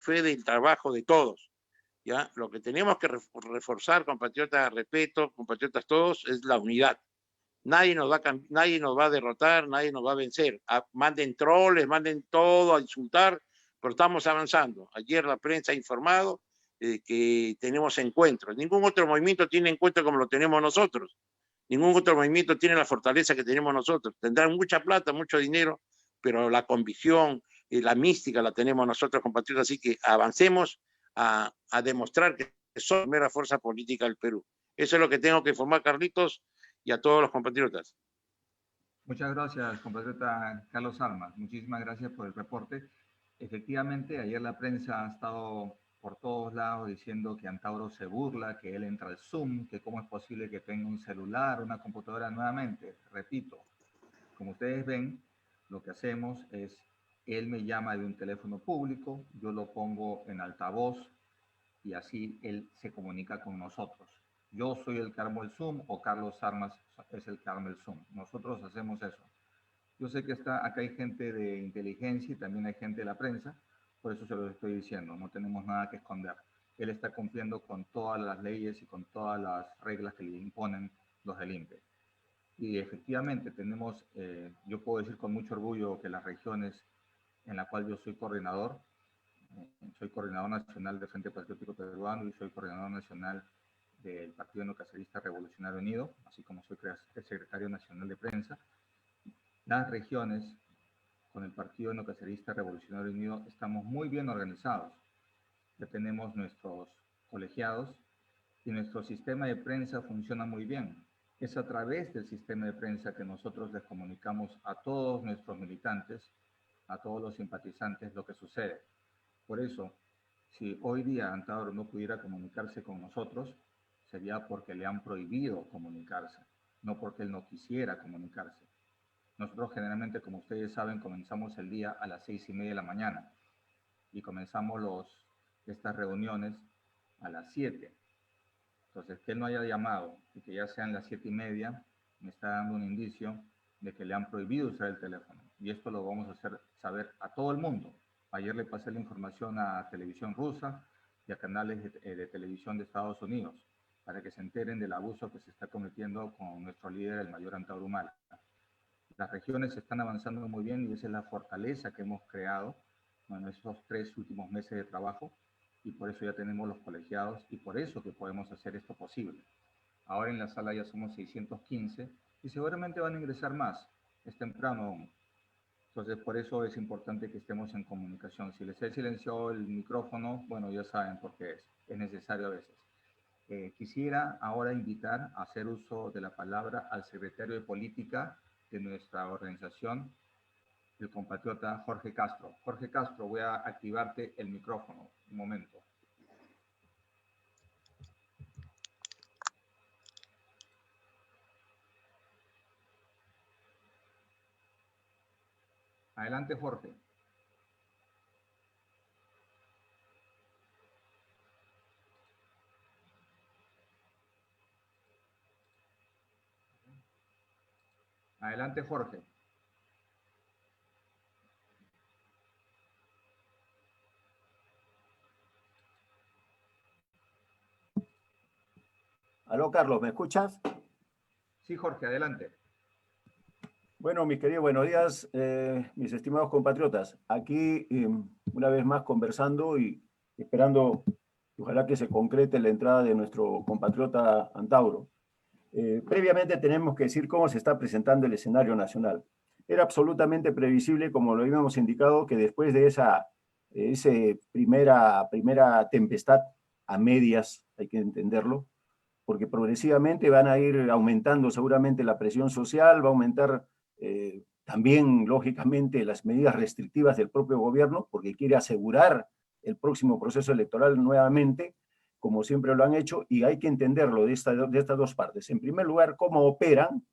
fe del trabajo de todos. ¿Ya? Lo que tenemos que reforzar, compatriotas, respeto, compatriotas todos, es la unidad. Nadie nos va a derrotar, nadie nos va a vencer. Manden troles, manden todo a insultar, pero estamos avanzando. Ayer la prensa ha informado que tenemos encuentros. Ningún otro movimiento tiene encuentros como lo tenemos nosotros. Ningún otro movimiento tiene la fortaleza que tenemos nosotros. Tendrán mucha plata, mucho dinero, pero la convicción y la mística la tenemos nosotros, compatriotas. Así que avancemos a demostrar que somos la primera fuerza política del Perú. Eso es lo que tengo que informar, Carlitos, y a todos los compatriotas. Muchas gracias, compatriota Carlos Armas. Muchísimas gracias por el reporte. Efectivamente, ayer la prensa ha estado por todos lados diciendo que Antauro se burla, que él entra al Zoom, que cómo es posible que tenga un celular, una computadora nuevamente. Repito, como ustedes ven, lo que hacemos es, él me llama de un teléfono público, yo lo pongo en altavoz y así él se comunica con nosotros. Yo soy el que armo el Zoom o Carlos Armas es el que arma el Zoom. Nosotros hacemos eso. Yo sé que acá hay gente de inteligencia y también hay gente de la prensa, por eso se lo estoy diciendo, no tenemos nada que esconder. Él está cumpliendo con todas las leyes y con todas las reglas que le imponen los del INPE. Y efectivamente tenemos, yo puedo decir con mucho orgullo que las regiones en la cual yo soy coordinador nacional del Frente Patriótico Peruano y soy coordinador nacional del Partido Neocacerista Revolucionario Unido, así como soy el secretario nacional de prensa. Las regiones con el Partido Neocacerista Revolucionario Unido estamos muy bien organizados. Ya tenemos nuestros colegiados y nuestro sistema de prensa funciona muy bien. Es a través del sistema de prensa que nosotros les comunicamos a todos nuestros militantes, a todos los simpatizantes lo que sucede. Por eso, si hoy día Antauro no pudiera comunicarse con nosotros, sería porque le han prohibido comunicarse, no porque él no quisiera comunicarse. Nosotros generalmente, como ustedes saben, comenzamos el día a las 6:30 de la mañana y comenzamos estas reuniones a las 7. Entonces, que él no haya llamado y que ya sean las 7:30, me está dando un indicio de que le han prohibido usar el teléfono. Y esto lo vamos a hacer saber a todo el mundo. Ayer le pasé la información a televisión rusa y a canales de televisión de Estados Unidos para que se enteren del abuso que se está cometiendo con nuestro líder, el mayor Antauro Humala. Las regiones están avanzando muy bien y esa es la fortaleza que hemos creado en estos 3 últimos meses de trabajo y por eso ya tenemos los colegiados y por eso que podemos hacer esto posible. Ahora en la sala ya somos 615 y seguramente van a ingresar más. Es temprano aún. Entonces, por eso es importante que estemos en comunicación. Si les he silenciado el micrófono, bueno, ya saben por qué es necesario a veces. Quisiera ahora invitar a hacer uso de la palabra al secretario de Política de nuestra organización, el compatriota Jorge Castro. Jorge Castro, voy a activarte el micrófono. Un momento. Adelante, Jorge. Adelante, Jorge. Aló, Carlos, ¿me escuchas? Sí, Jorge, adelante. Bueno, mis queridos, buenos días, mis estimados compatriotas. Aquí, una vez más, conversando y esperando, ojalá que se concrete la entrada de nuestro compatriota Antauro. Previamente tenemos que decir cómo se está presentando el escenario nacional. Era absolutamente previsible, como lo habíamos indicado, que después de esa primera tempestad a medias, hay que entenderlo, porque progresivamente van a ir aumentando seguramente la presión social, va a aumentar también, lógicamente, las medidas restrictivas del propio gobierno, porque quiere asegurar el próximo proceso electoral nuevamente, como siempre lo han hecho, y hay que entenderlo de estas dos partes. En primer lugar, cómo operan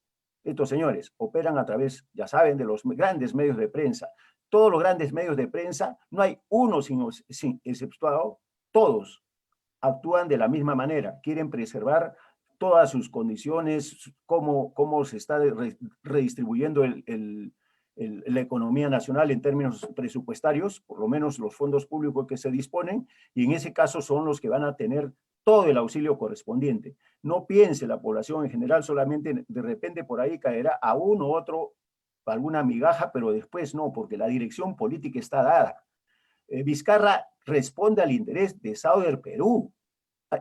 estos señores. Operan a través, ya saben, de los grandes medios de prensa. Todos los grandes medios de prensa, no hay uno sin exceptuado, todos actúan de la misma manera, quieren preservar todas sus condiciones, cómo se está redistribuyendo la economía nacional en términos presupuestarios, por lo menos los fondos públicos que se disponen, y en ese caso son los que van a tener todo el auxilio correspondiente. No piense la población en general, solamente de repente por ahí caerá a uno u otro alguna migaja, pero después no, porque la dirección política está dada. Vizcarra responde al interés de Sauder Perú,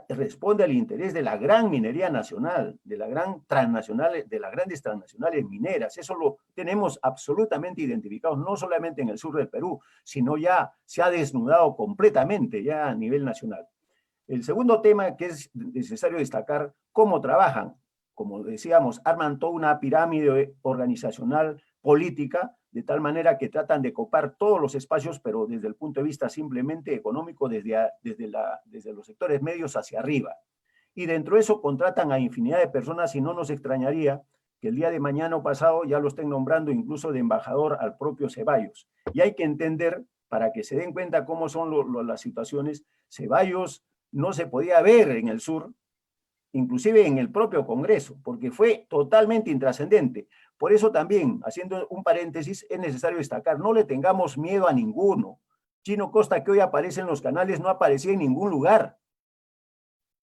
responde al interés de la gran minería nacional, de la gran transnacional, de las grandes transnacionales mineras. Eso lo tenemos absolutamente identificado, no solamente en el sur del Perú, sino ya se ha desnudado completamente ya a nivel nacional. El segundo tema que es necesario destacar, cómo trabajan. Como decíamos, arman toda una pirámide organizacional, política, de tal manera que tratan de copar todos los espacios, pero desde el punto de vista simplemente económico, desde los sectores medios hacia arriba. Y dentro de eso contratan a infinidad de personas y no nos extrañaría que el día de mañana o pasado ya lo estén nombrando incluso de embajador al propio Ceballos. Y hay que entender, para que se den cuenta cómo son las situaciones, Ceballos no se podía ver en el sur, inclusive en el propio Congreso, porque fue totalmente intrascendente. Por eso también, haciendo un paréntesis, es necesario destacar, no le tengamos miedo a ninguno. Chino Costa, que hoy aparece en los canales, no aparecía en ningún lugar.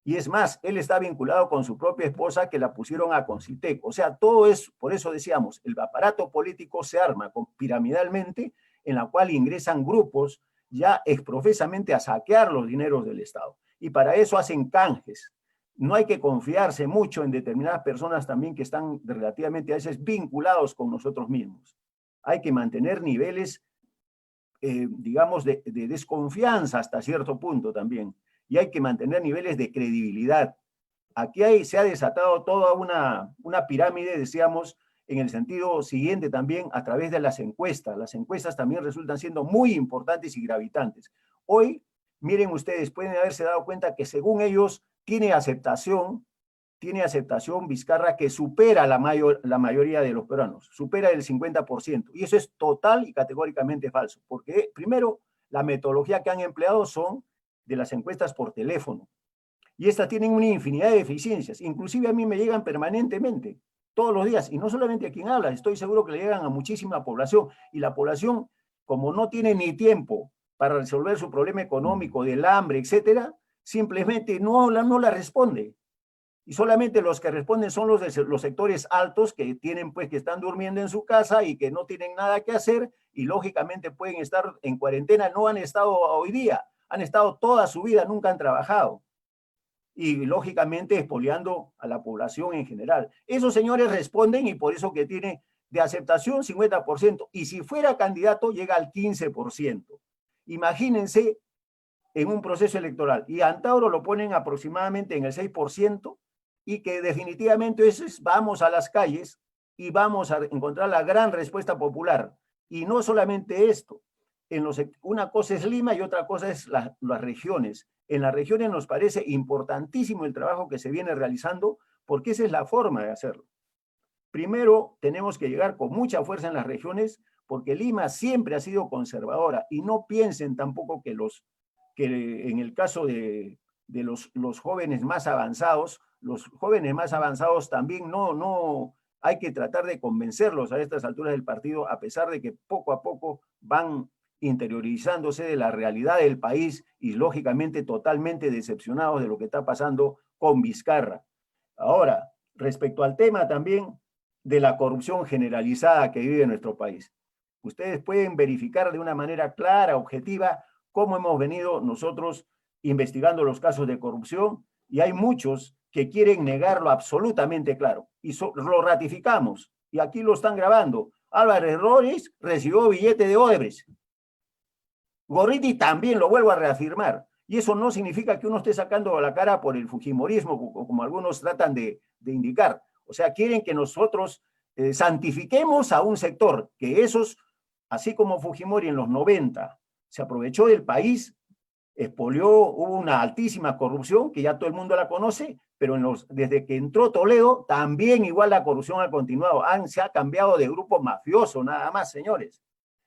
Y es más, él está vinculado con su propia esposa que la pusieron a Concitec. O sea, todo es, por eso decíamos, el aparato político se arma piramidalmente, en la cual ingresan grupos ya exprofesamente a saquear los dineros del Estado. Y para eso hacen canjes. No hay que confiarse mucho en determinadas personas también que están relativamente a veces vinculados con nosotros mismos. Hay que mantener niveles, digamos, de desconfianza hasta cierto punto también. Y hay que mantener niveles de credibilidad. Aquí se ha desatado toda una pirámide, decíamos, en el sentido siguiente también a través de las encuestas. Las encuestas también resultan siendo muy importantes y gravitantes. Hoy, miren ustedes, pueden haberse dado cuenta que según ellos tiene aceptación Vizcarra que supera la mayoría de los peruanos, supera el 50%. Y eso es total y categóricamente falso, porque primero, la metodología que han empleado son de las encuestas por teléfono. Y estas tienen una infinidad de deficiencias. Inclusive a mí me llegan permanentemente, todos los días, y no solamente a quien habla, estoy seguro que le llegan a muchísima población. Y la población, como no tiene ni tiempo para resolver su problema económico, del hambre, etcétera, simplemente no la responde. Y solamente los que responden son los sectores altos que tienen, pues, que están durmiendo en su casa y que no tienen nada que hacer y lógicamente pueden estar en cuarentena. No han estado hoy día, han estado toda su vida, nunca han trabajado. Y lógicamente expoliando a la población en general. Esos señores responden y por eso que tiene de aceptación 50%. Y si fuera candidato llega al 15%. Imagínense en un proceso electoral. Y a Antauro lo ponen aproximadamente en el 6%. Y que definitivamente vamos a las calles y vamos a encontrar la gran respuesta popular. Y no solamente esto, una cosa es Lima y otra cosa es las regiones. En las regiones nos parece importantísimo el trabajo que se viene realizando porque esa es la forma de hacerlo. Primero, tenemos que llegar con mucha fuerza en las regiones porque Lima siempre ha sido conservadora y no piensen tampoco que en el caso de los jóvenes más avanzados, los jóvenes más avanzados también no hay que tratar de convencerlos a estas alturas del partido, a pesar de que poco a poco van interiorizándose de la realidad del país y lógicamente totalmente decepcionados de lo que está pasando con Vizcarra. Ahora, respecto al tema también de la corrupción generalizada que vive nuestro país, ustedes pueden verificar de una manera clara, objetiva, cómo hemos venido nosotros investigando los casos de corrupción y hay muchos que quieren negarlo absolutamente claro y lo ratificamos y aquí lo están grabando. Álvarez Robles recibió billete de Odebrecht. Gorriti también, lo vuelvo a reafirmar. Y eso no significa que uno esté sacando la cara por el fujimorismo, como algunos tratan de indicar. O sea, quieren que nosotros santifiquemos a un sector, que esos, así como Fujimori en los 90, se aprovechó del país, expolió, hubo una altísima corrupción, que ya todo el mundo la conoce, pero desde que entró Toledo, también igual la corrupción ha continuado. Se ha cambiado de grupo mafioso, nada más, señores.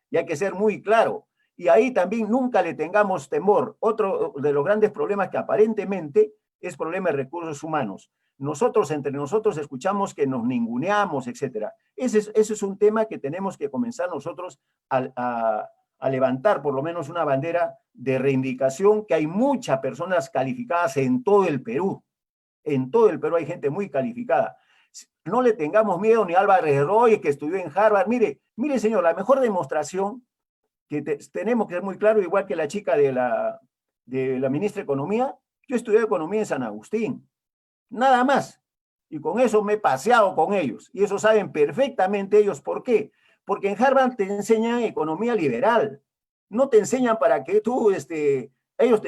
Y hay que ser muy claro. Y ahí también nunca le tengamos temor. Otro de los grandes problemas que aparentemente es problema de recursos humanos. nosotros entre nosotros escuchamos que nos ninguneamos, etcétera. Ese es un tema que tenemos que comenzar nosotros a levantar por lo menos una bandera de reivindicación, que hay muchas personas calificadas en todo el Perú. En todo el Perú hay gente muy calificada. No le tengamos miedo ni a Álvarez Roy, que estudió en Harvard. Mire, señor, la mejor demostración que tenemos que ser muy claro, igual que la chica de la ministra de Economía, yo estudié Economía en San Agustín. Nada más. Y con eso me he paseado con ellos. Y eso saben perfectamente ellos. ¿Por qué? Porque en Harvard te enseñan economía liberal. No te enseñan para que tú, ellos te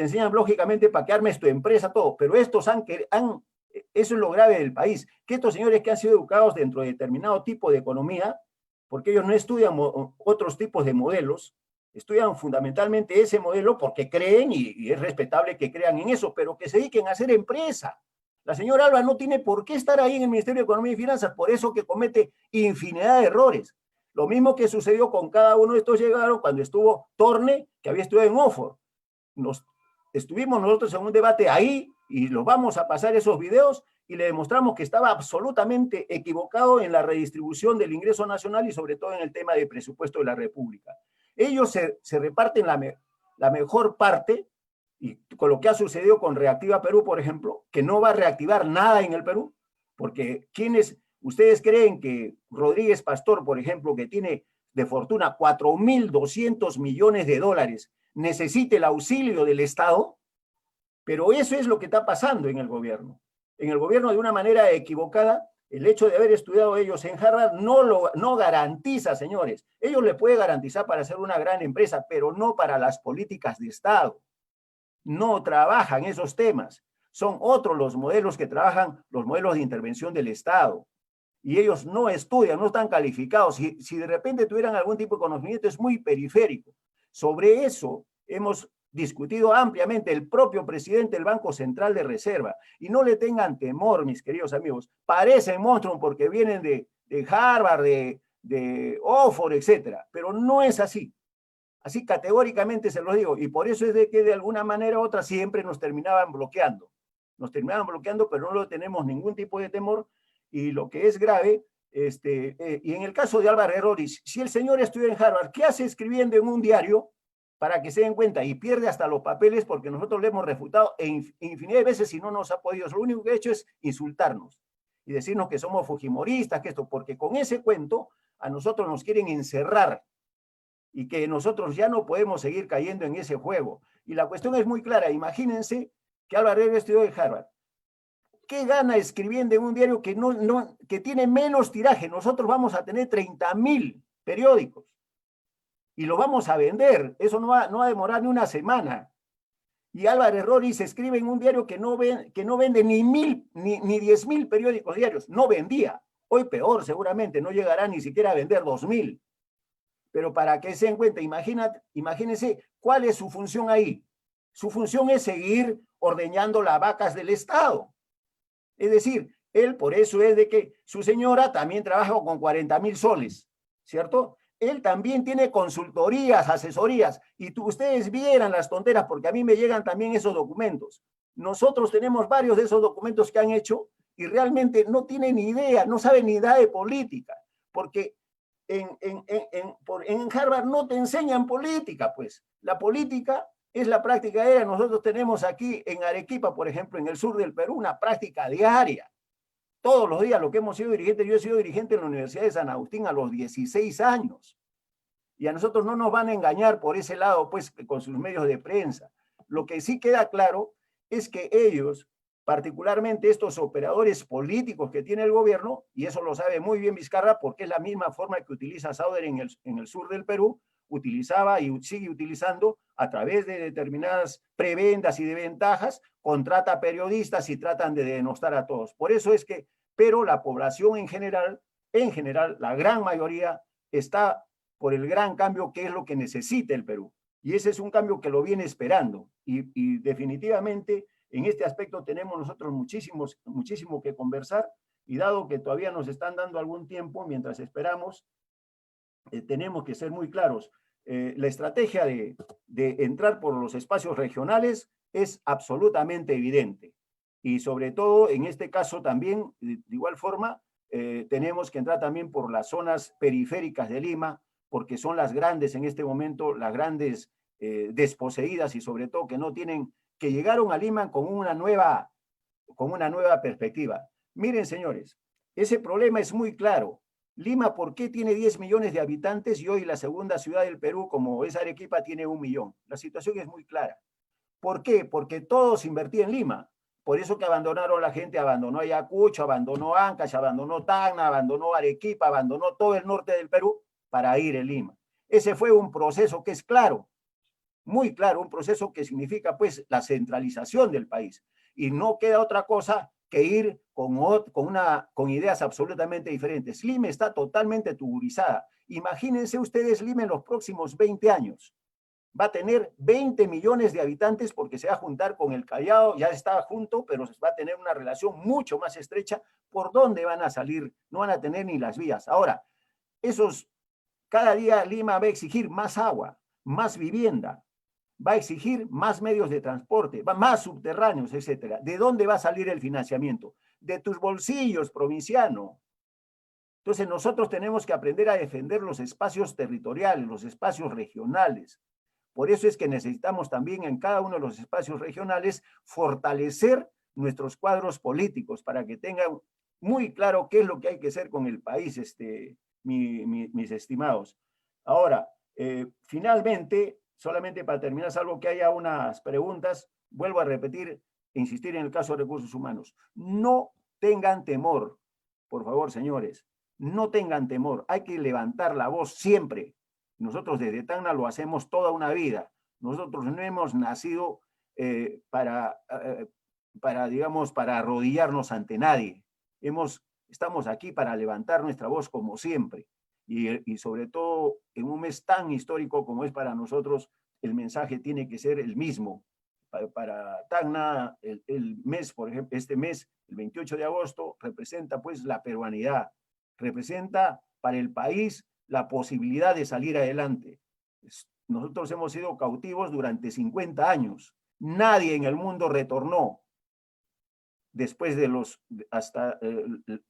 enseñan lógicamente para que armes tu empresa, todo. Pero estos eso es lo grave del país. Que estos señores que han sido educados dentro de determinado tipo de economía, porque ellos no estudian otros tipos de modelos, estudian fundamentalmente ese modelo porque creen, y es respetable que crean en eso, pero que se dediquen a hacer empresa. La señora Alba no tiene por qué estar ahí en el Ministerio de Economía y Finanzas, por eso que comete infinidad de errores. Lo mismo que sucedió con cada uno de estos llegaron cuando estuvo Torne, que había estudiado en Oxford. Estuvimos nosotros en un debate ahí y los vamos a pasar esos videos y le demostramos que estaba absolutamente equivocado en la redistribución del ingreso nacional y sobre todo en el tema del presupuesto de la República. Ellos se reparten la mejor parte, y con lo que ha sucedido con Reactiva Perú, por ejemplo, que no va a reactivar nada en el Perú, porque ustedes creen que Rodríguez Pastor, por ejemplo, que tiene de fortuna 4.200 millones de dólares, necesite el auxilio del Estado? Pero eso es lo que está pasando en el gobierno. En el gobierno, de una manera equivocada, el hecho de haber estudiado ellos en Harvard no garantiza, señores. Ellos le puede garantizar para hacer una gran empresa, pero no para las políticas de Estado. No trabajan esos temas. Son otros los modelos que trabajan, los modelos de intervención del Estado. Y ellos no estudian, no están calificados. Si de repente tuvieran algún tipo de conocimiento, es muy periférico. Sobre eso hemos discutido ampliamente el propio presidente del Banco Central de Reserva. Y no le tengan temor, mis queridos amigos. Parecen monstruos porque vienen de Harvard, de Oxford, etcétera. Pero no es así. Así categóricamente se los digo. Y por eso es de que de alguna manera u otra siempre nos terminaban bloqueando. Nos terminaban bloqueando, pero no le tenemos ningún tipo de temor. Y lo que es grave, y en el caso de Álvarez Roris, si el señor estudia en Harvard, ¿qué hace escribiendo en un diario para que se den cuenta? Y pierde hasta los papeles porque nosotros le hemos refutado infinidad de veces y no nos ha podido. Lo único que ha hecho es insultarnos y decirnos que somos fujimoristas, que esto, porque con ese cuento a nosotros nos quieren encerrar y que nosotros ya no podemos seguir cayendo en ese juego. Y la cuestión es muy clara. Imagínense que Álvarez estudió en Harvard. ¿Qué gana escribiendo en un diario que tiene menos tiraje? Nosotros vamos a tener 30.000 periódicos y lo vamos a vender. Eso no va a demorar ni una semana. Y Álvarez Roris escribe en un diario que no vende ni 10.000 periódicos diarios. No vendía. Hoy peor, seguramente. No llegará ni siquiera a vender 2.000. Pero para que se den cuenta, imagínense cuál es su función ahí. Su función es seguir ordeñando las vacas del Estado. Es decir, él por eso es de que su señora también trabaja con 40.000 soles, ¿cierto? Él también tiene consultorías, asesorías, y ustedes vieran las tonteras, porque a mí me llegan también esos documentos. Nosotros tenemos varios de esos documentos que han hecho y realmente no tienen ni idea, no saben ni idea de política, porque en Harvard no te enseñan política, pues. La política es la práctica diaria. Nosotros tenemos aquí en Arequipa, por ejemplo, en el sur del Perú, una práctica diaria. Todos los días, lo que hemos sido dirigentes, yo he sido dirigente en la Universidad de San Agustín a los 16 años. Y a nosotros no nos van a engañar por ese lado, pues, con sus medios de prensa. Lo que sí queda claro es que ellos, particularmente estos operadores políticos que tiene el gobierno, y eso lo sabe muy bien Vizcarra, porque es la misma forma que utiliza Sauder en el sur del Perú, utilizaba y sigue utilizando a través de determinadas prebendas y de ventajas, contrata periodistas y tratan de denostar a todos. Por eso es que, pero la población en general, la gran mayoría está por el gran cambio que es lo que necesita el Perú. Y ese es un cambio que lo viene esperando. Y definitivamente en este aspecto tenemos nosotros muchísimo que conversar, y dado que todavía nos están dando algún tiempo mientras esperamos, tenemos que ser muy claros. La estrategia de entrar por los espacios regionales es absolutamente evidente. Y sobre todo, en este caso también, de igual forma, tenemos que entrar también por las zonas periféricas de Lima, porque son las grandes en este momento, las grandes desposeídas y sobre todo que no tienen, que llegaron a Lima con una nueva perspectiva. Miren, señores, ese problema es muy claro. Lima, ¿por qué tiene 10 millones de habitantes y hoy la segunda ciudad del Perú, como es Arequipa, tiene 1 millón? La situación es muy clara. ¿Por qué? Porque todos invertían en Lima. Por eso que abandonaron la gente, abandonó Ayacucho, abandonó Ancash, abandonó Tacna, abandonó Arequipa, abandonó todo el norte del Perú para ir en Lima. Ese fue un proceso que es claro, muy claro, un proceso que significa pues la centralización del país. Y no queda otra cosa que ir con ideas absolutamente diferentes. Lima está totalmente tuburizada. Imagínense ustedes Lima en los próximos 20 años. Va a tener 20 millones de habitantes porque se va a juntar con el Callao, ya está junto, pero va a tener una relación mucho más estrecha. ¿Por dónde van a salir? No van a tener ni las vías. Ahora, cada día Lima va a exigir más agua, más vivienda, va a exigir más medios de transporte, más subterráneos, etcétera. ¿De dónde va a salir el financiamiento? De tus bolsillos, provinciano. Entonces nosotros tenemos que aprender a defender los espacios territoriales, los espacios regionales. Por eso es que necesitamos también en cada uno de los espacios regionales fortalecer nuestros cuadros políticos para que tengan muy claro qué es lo que hay que hacer con el país, mis estimados. Ahora, finalmente, solamente para terminar, salvo que haya unas preguntas, vuelvo a repetir, insistir en el caso de recursos humanos. No tengan temor, por favor, señores, no tengan temor. Hay que levantar la voz siempre. Nosotros desde Tacna lo hacemos toda una vida. Nosotros no hemos nacido digamos, para arrodillarnos ante nadie. Estamos aquí para levantar nuestra voz como siempre. Y sobre todo en un mes tan histórico como es para nosotros, el mensaje tiene que ser el mismo. Para Tacna, el mes, por ejemplo, este mes, el 28 de agosto, representa pues la peruanidad, representa para el país la posibilidad de salir adelante. Nosotros hemos sido cautivos durante 50 años. Nadie en el mundo retornó después de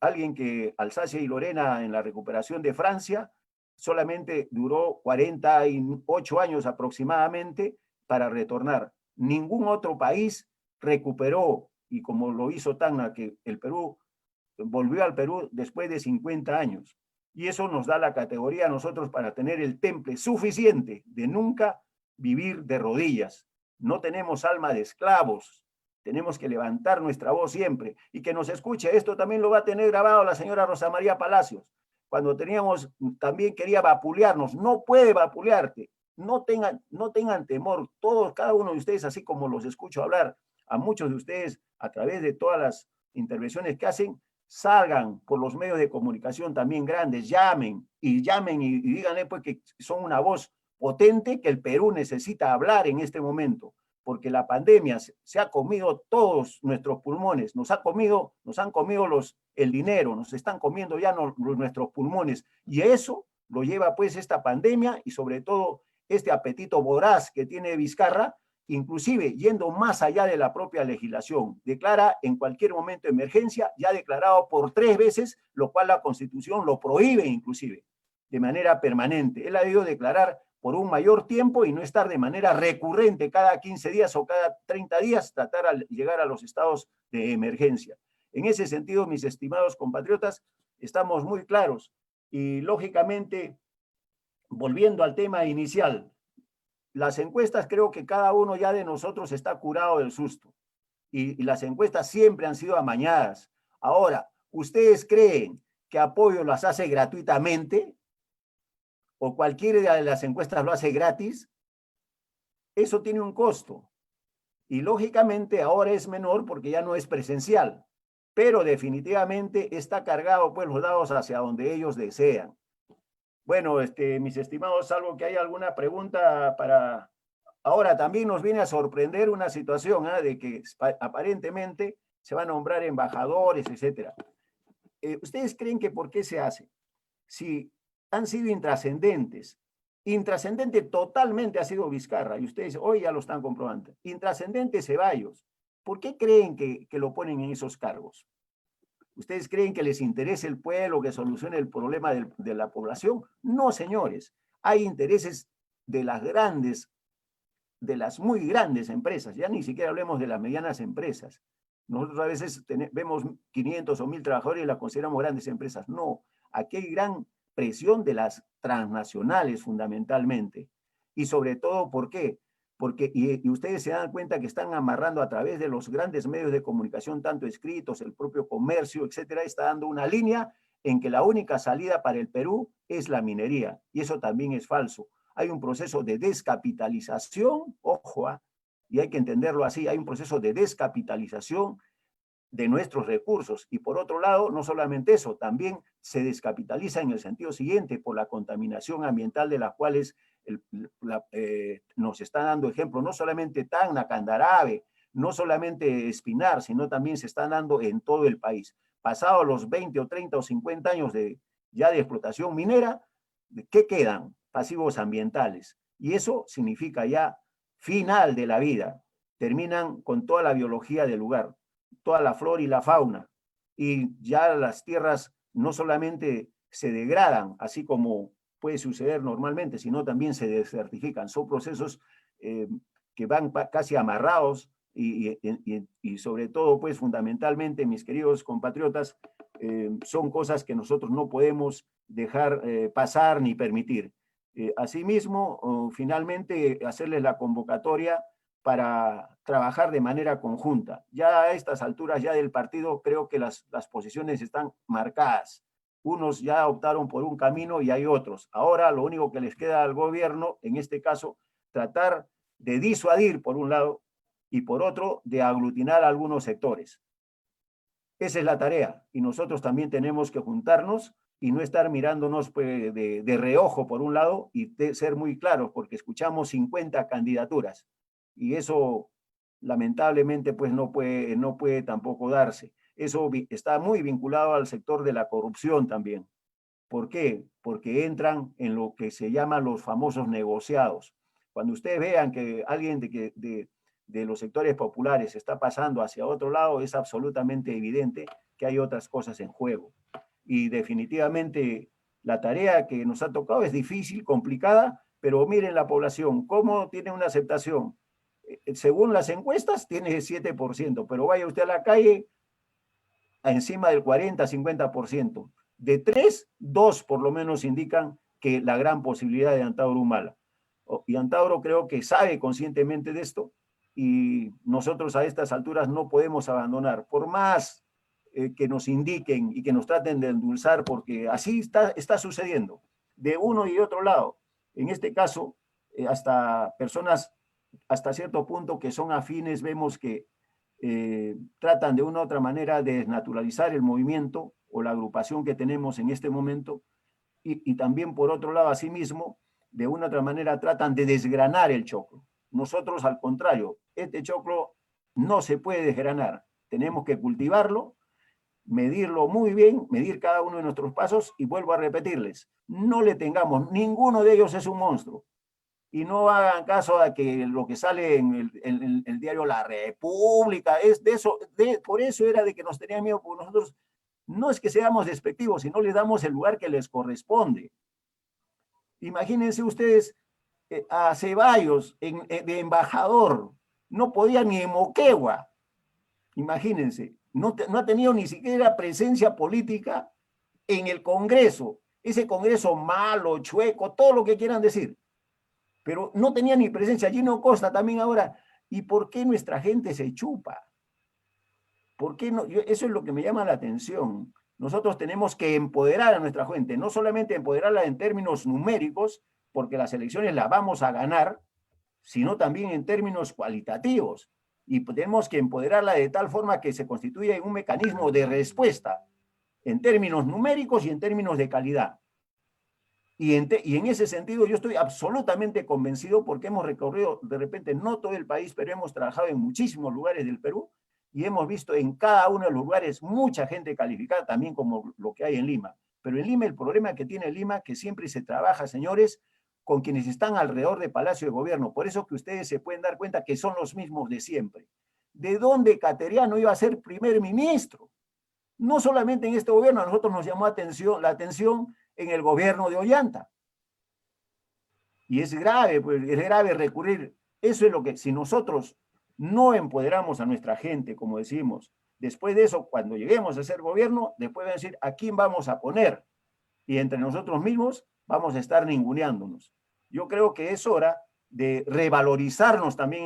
alguien que Alsacia y Lorena en la recuperación de Francia solamente duró 48 años aproximadamente para retornar. Ningún otro país recuperó, y como lo hizo Tacna, que el Perú volvió al Perú después de 50 años. Y eso nos da la categoría a nosotros para tener el temple suficiente de nunca vivir de rodillas. No tenemos alma de esclavos. Tenemos que levantar nuestra voz siempre. Y que nos escuche. Esto también lo va a tener grabado la señora Rosa María Palacios. Cuando también quería vapulearnos. No puede vapulearte. No tengan temor. Cada uno de ustedes, así como los escucho hablar, a muchos de ustedes, a través de todas las intervenciones que hacen, salgan por los medios de comunicación también grandes, llamen y díganle pues que son una voz potente que el Perú necesita hablar en este momento, porque la pandemia se ha comido todos nuestros pulmones, nos han comido el dinero, nos están comiendo ya nuestros pulmones, y eso lo lleva pues esta pandemia y sobre todo este apetito voraz que tiene Vizcarra, inclusive yendo más allá de la propia legislación. Declara en cualquier momento emergencia, ya declarado por 3 veces, lo cual la Constitución lo prohíbe inclusive, de manera permanente. Él ha debido declarar por un mayor tiempo y no estar de manera recurrente cada 15 días o cada 30 días, tratar de llegar a los estados de emergencia. En ese sentido, mis estimados compatriotas, estamos muy claros y lógicamente, volviendo al tema inicial, las encuestas, creo que cada uno ya de nosotros está curado del susto. Y las encuestas siempre han sido amañadas. Ahora, ¿ustedes creen que Apoyo las hace gratuitamente? ¿O cualquiera de las encuestas lo hace gratis? Eso tiene un costo. Y lógicamente ahora es menor porque ya no es presencial. Pero definitivamente está cargado pues los dados hacia donde ellos desean. Bueno, mis estimados, salvo que haya alguna pregunta para... Ahora, también nos viene a sorprender una situación de que aparentemente se van a nombrar embajadores, etc. ¿Ustedes creen que por qué se hace? Si han sido intrascendentes. Intrascendente totalmente ha sido Vizcarra, y ustedes hoy ya lo están comprobando. Intrascendente Ceballos. ¿Por qué creen que lo ponen en esos cargos? ¿Ustedes creen que les interesa el pueblo, que solucione el problema de la población? No, señores. Hay intereses de las grandes, de las muy grandes empresas. Ya ni siquiera hablemos de las medianas empresas. Nosotros a veces vemos 500 o 1000 trabajadores y las consideramos grandes empresas. No, aquí hay gran presión de las transnacionales fundamentalmente. Y sobre todo, ¿por qué? Porque, y ustedes se dan cuenta que están amarrando a través de los grandes medios de comunicación, tanto escritos, el propio comercio, etcétera, está dando una línea en que la única salida para el Perú es la minería. Y eso también es falso. Hay un proceso de descapitalización, ojo, y hay que entenderlo así, hay un proceso de descapitalización de nuestros recursos. Y por otro lado, no solamente eso, también se descapitaliza en el sentido siguiente, por la contaminación ambiental de las cuales nos está dando ejemplo, no solamente Tacna, Candarave, no solamente Espinar, sino también se están dando en todo el país. Pasados los 20 o 30 o 50 años ya de explotación minera, ¿qué quedan? Pasivos ambientales. Y eso significa ya final de la vida. Terminan con toda la biología del lugar, toda la flora y la fauna. Y ya las tierras no solamente se degradan, así como puede suceder normalmente, sino también se desertifican. Son procesos que van casi amarrados y sobre todo, pues fundamentalmente, mis queridos compatriotas, son cosas que nosotros no podemos dejar pasar ni permitir. Asimismo, finalmente, hacerles la convocatoria para trabajar de manera conjunta. Ya a estas alturas ya del partido creo que las posiciones están marcadas. Unos ya optaron por un camino y hay otros. Ahora lo único que les queda al gobierno, en este caso, tratar de disuadir por un lado y por otro de aglutinar a algunos sectores. Esa es la tarea y nosotros también tenemos que juntarnos y no estar mirándonos pues, de reojo por un lado y ser muy claros porque escuchamos 50 candidaturas y eso lamentablemente pues no puede tampoco darse. Eso está muy vinculado al sector de la corrupción también. ¿Por qué? Porque entran en lo que se llaman los famosos negociados. Cuando ustedes vean que alguien de los sectores populares está pasando hacia otro lado, es absolutamente evidente que hay otras cosas en juego. Y definitivamente la tarea que nos ha tocado es difícil, complicada, pero miren la población, ¿cómo tiene una aceptación? Según las encuestas, tiene 7%, pero vaya usted a la calle, encima del 40-50%. De 3, 2 por lo menos indican que la gran posibilidad de Antauro Humala. Y Antauro creo que sabe conscientemente de esto y nosotros a estas alturas no podemos abandonar, por más que nos indiquen y que nos traten de endulzar, porque así está sucediendo, de uno y otro lado. En este caso, hasta personas, hasta cierto punto que son afines, vemos que tratan de una u otra manera de desnaturalizar el movimiento o la agrupación que tenemos en este momento y también por otro lado, asimismo, de una u otra manera tratan de desgranar el choclo. Nosotros, al contrario, este choclo no se puede desgranar. Tenemos que cultivarlo, medirlo muy bien, medir cada uno de nuestros pasos y vuelvo a repetirles, no le tengamos, ninguno de ellos es un monstruo. Y no hagan caso a que lo que sale en el diario La República, es de eso, por eso era de que nos tenían miedo, porque nosotros no es que seamos despectivos, sino les damos el lugar que les corresponde. Imagínense ustedes a Ceballos de embajador, no podía ni en Moquegua, imagínense, no ha tenido ni siquiera presencia política en el Congreso, ese Congreso malo, chueco, todo lo que quieran decir. Pero no tenía ni presencia. Gino Costa también ahora. ¿Y por qué nuestra gente se chupa? ¿Por qué no? Eso es lo que me llama la atención. Nosotros tenemos que empoderar a nuestra gente, no solamente empoderarla en términos numéricos, porque las elecciones las vamos a ganar, sino también en términos cualitativos. Y tenemos que empoderarla de tal forma que se constituya en un mecanismo de respuesta en términos numéricos y en términos de calidad. Y en ese sentido yo estoy absolutamente convencido porque hemos recorrido de repente no todo el país, pero hemos trabajado en muchísimos lugares del Perú y hemos visto en cada uno de los lugares mucha gente calificada, también como lo que hay en Lima. Pero en Lima el problema que tiene Lima que siempre se trabaja, señores, con quienes están alrededor del Palacio de Gobierno. Por eso que ustedes se pueden dar cuenta que son los mismos de siempre. de dónde Cateriano iba a ser primer ministro. No solamente en este gobierno, a nosotros nos llamó la atención en el gobierno de Ollanta. Y es grave, pues es grave recurrir. Eso es lo que, si nosotros no empoderamos a nuestra gente, como decimos, después de eso, cuando lleguemos a ser gobierno, después van a decir a quién vamos a poner. Y entre nosotros mismos vamos a estar ninguneándonos. Yo creo que es hora de revalorizarnos también